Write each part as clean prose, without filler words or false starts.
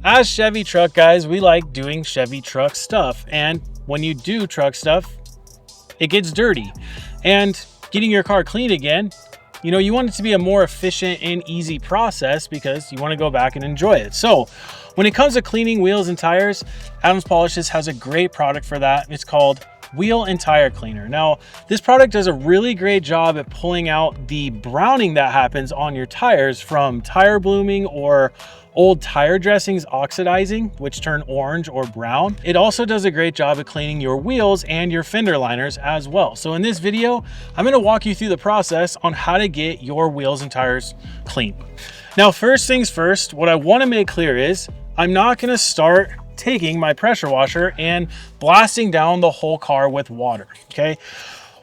As Chevy truck guys, we like doing Chevy truck stuff. And when you do truck stuff, it gets dirty. And getting your car clean again, you know, you want it to be a more efficient and easy process because you want to go back and enjoy it. So when it comes to cleaning wheels and tires, Adams Polishes has a great product for that. It's called Wheel and Tire Cleaner. Now, this product does a really great job at pulling out the browning that happens on your tires from tire blooming or old tire dressings oxidizing, which turn orange or brown. It also does a great job at cleaning your wheels and your fender liners as well. So in this video, I'm going to walk you through the process on how to get your wheels and tires clean. Now, first things first, what I want to make clear is I'm not going to start taking my pressure washer and blasting down the whole car with water, okay?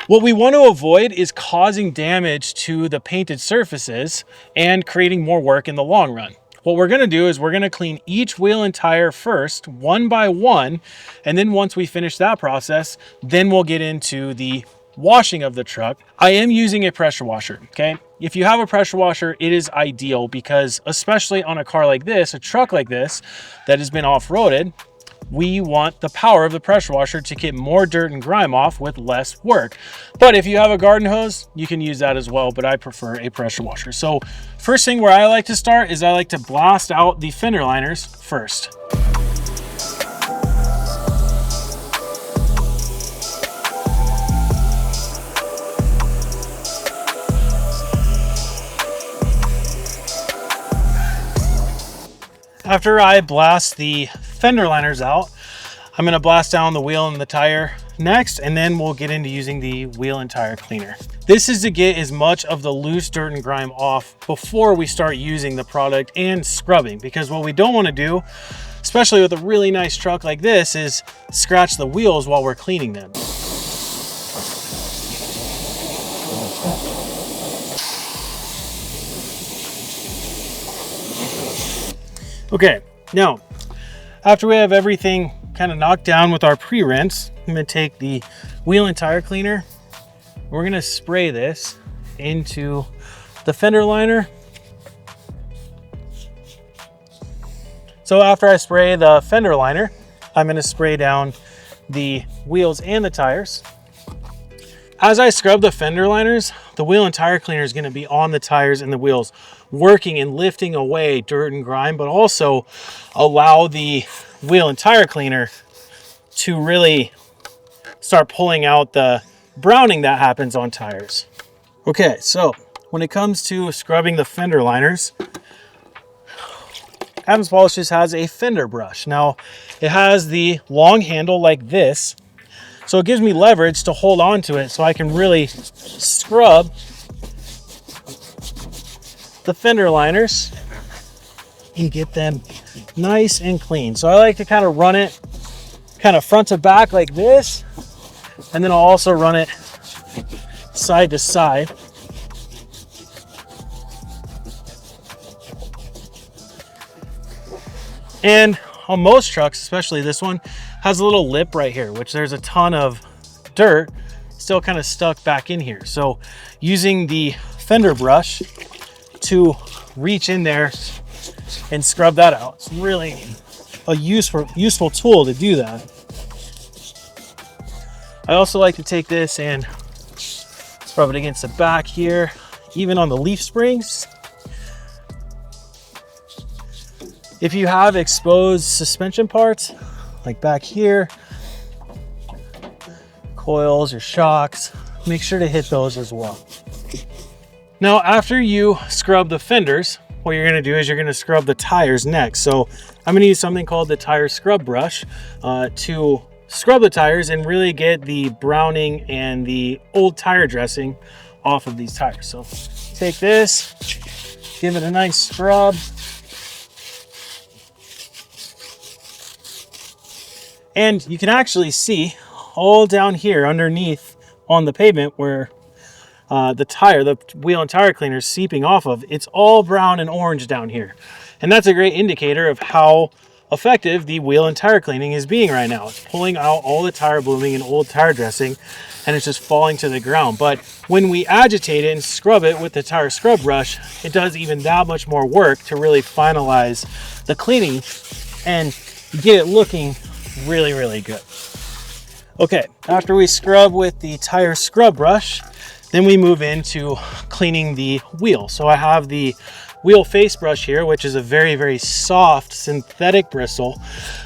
What we want to avoid is causing damage to the painted surfaces and creating more work in the long run. What we're going to do is we're going to clean each wheel and tire first, one by one, and then once we finish that process, then we'll get into the washing of the truck. I am using a pressure washer, okay? If you have a pressure washer, it is ideal because especially on a car like this, a truck like this that has been off-roaded, we want the power of the pressure washer to get more dirt and grime off with less work. But if you have a garden hose, you can use that as well, but I prefer a pressure washer. So first thing where I like to start is I like to blast out the fender liners first. After I blast the fender liners out, I'm going to blast down the wheel and the tire next, and then we'll get into using the wheel and tire cleaner. This is to get as much of the loose dirt and grime off before we start using the product and scrubbing, because what we don't want to do, especially with a really nice truck like this, is scratch the wheels while we're cleaning them. Okay, now, after we have everything kind of knocked down with our pre-rinse, I'm going to take the wheel and tire cleaner. We're going to spray this into the fender liner. So after I spray the fender liner, I'm going to spray down the wheels and the tires. As I scrub the fender liners, the wheel and tire cleaner is going to be on the tires and the wheels, working and lifting away dirt and grime, but also allow the wheel and tire cleaner to really start pulling out the browning that happens on tires. Okay, so when it comes to scrubbing the fender liners, Adams Polishes has a fender brush. Now, it has the long handle like this, so it gives me leverage to hold on to it so I can really scrub the fender liners and get them nice and clean. So I like to kind of run it kind of front to back like this, and then I'll also run it side to side. And on most trucks, especially this one, has a little lip right here, which there's a ton of dirt still kind of stuck back in here. So using the fender brush to reach in there and scrub that out, it's really a useful tool to do that. I also like to take this and rub it against the back here, even on the leaf springs. If you have exposed suspension parts, like back here, coils or shocks, make sure to hit those as well. Now, after you scrub the fenders, what you're going to do is you're going to scrub the tires next. So I'm going to use something called the tire scrub brush to scrub the tires and really get the browning and the old tire dressing off of these tires. So take this, give it a nice scrub. And you can actually see all down here underneath on the pavement where the wheel and tire cleaner is seeping off of, it's all brown and orange down here. And that's a great indicator of how effective the wheel and tire cleaning is being right now. It's pulling out all the tire blooming and old tire dressing, and it's just falling to the ground. But when we agitate it and scrub it with the tire scrub brush, it does even that much more work to really finalize the cleaning and get it looking really, really good. Okay, after we scrub with the tire scrub brush, then we move into cleaning the wheel. So I have the wheel face brush here, which is a very, very soft synthetic bristle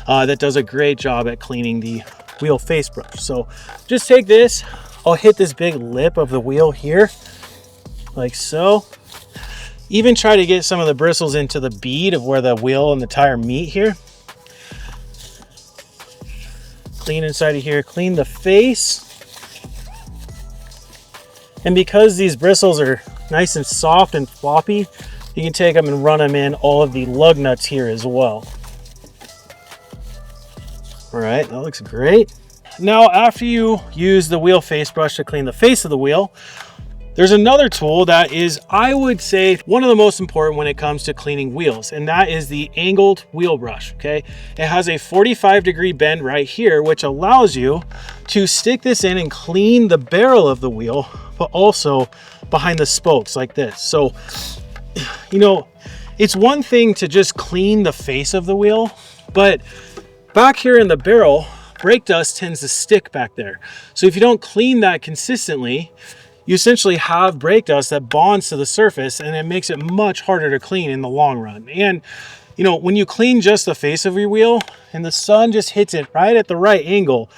that does a great job at cleaning the wheel face brush. So just take this, I'll hit this big lip of the wheel here, like so. Even try to get some of the bristles into the bead of where the wheel and the tire meet here. Clean inside of here, clean the face. And because these bristles are nice and soft and floppy, you can take them and run them in all of the lug nuts here as well. All right, that looks great. Now, after you use the wheel face brush to clean the face of the wheel, there's another tool that is, I would say, one of the most important when it comes to cleaning wheels, and that is the angled wheel brush, okay? It has a 45-degree bend right here, which allows you to stick this in and clean the barrel of the wheel, but also behind the spokes like this. So, you know, it's one thing to just clean the face of the wheel, but back here in the barrel, brake dust tends to stick back there. So if you don't clean that consistently, you essentially have brake dust that bonds to the surface, and it makes it much harder to clean in the long run. And you know, when you clean just the face of your wheel and the sun just hits it right at the right angle,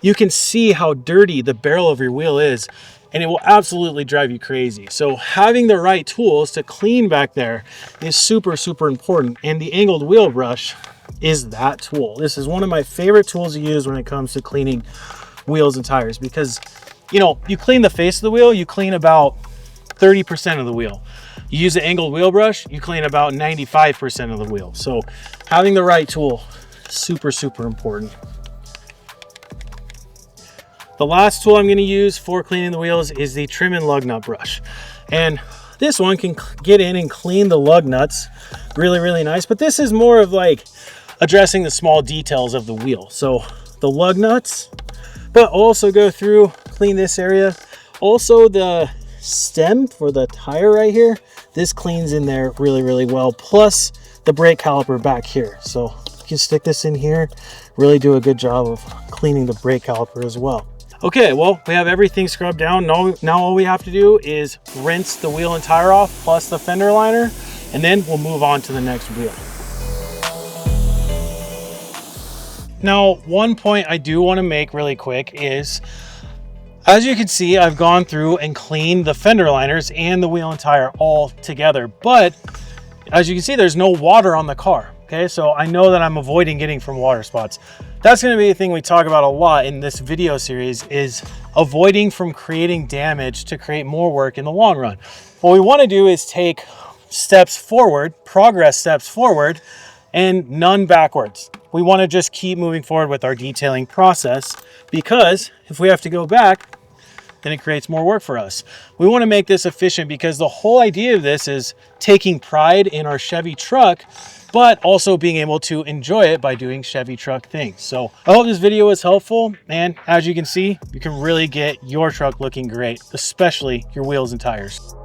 you can see how dirty the barrel of your wheel is, and it will absolutely drive you crazy. So having the right tools to clean back there is super, super important. And the angled wheel brush is that tool. This is one of my favorite tools to use when it comes to cleaning wheels and tires, because you know, you clean the face of the wheel, you clean about 30% of the wheel. You use the angled wheel brush, you clean about 95% of the wheel. So having the right tool, super, super important. The last tool I'm going to use for cleaning the wheels is the trim and lug nut brush. And this one can get in and clean the lug nuts really, really nice. But this is more of like addressing the small details of the wheel. So the lug nuts, but also go through, clean this area. Also the stem for the tire right here, this cleans in there really, really well. Plus the brake caliper back here. So you can stick this in here, really do a good job of cleaning the brake caliper as well. Okay, well, we have everything scrubbed down. Now all we have to do is rinse the wheel and tire off, plus the fender liner, and then we'll move on to the next wheel. Now, one point I do want to make really quick is, as you can see, I've gone through and cleaned the fender liners and the wheel and tire all together, but as you can see, there's no water on the car. Okay, so I know that I'm avoiding getting from water spots. That's going to be a thing we talk about a lot in this video series, is avoiding from creating damage to create more work in the long run. What we want to do is take steps forward, progress steps forward, and none backwards. We want to just keep moving forward with our detailing process, because if we have to go back, then it creates more work for us. We want to make this efficient, because the whole idea of this is taking pride in our Chevy truck, but also being able to enjoy it by doing Chevy truck things. So I hope this video was helpful, and as you can see, you can really get your truck looking great, especially your wheels and tires.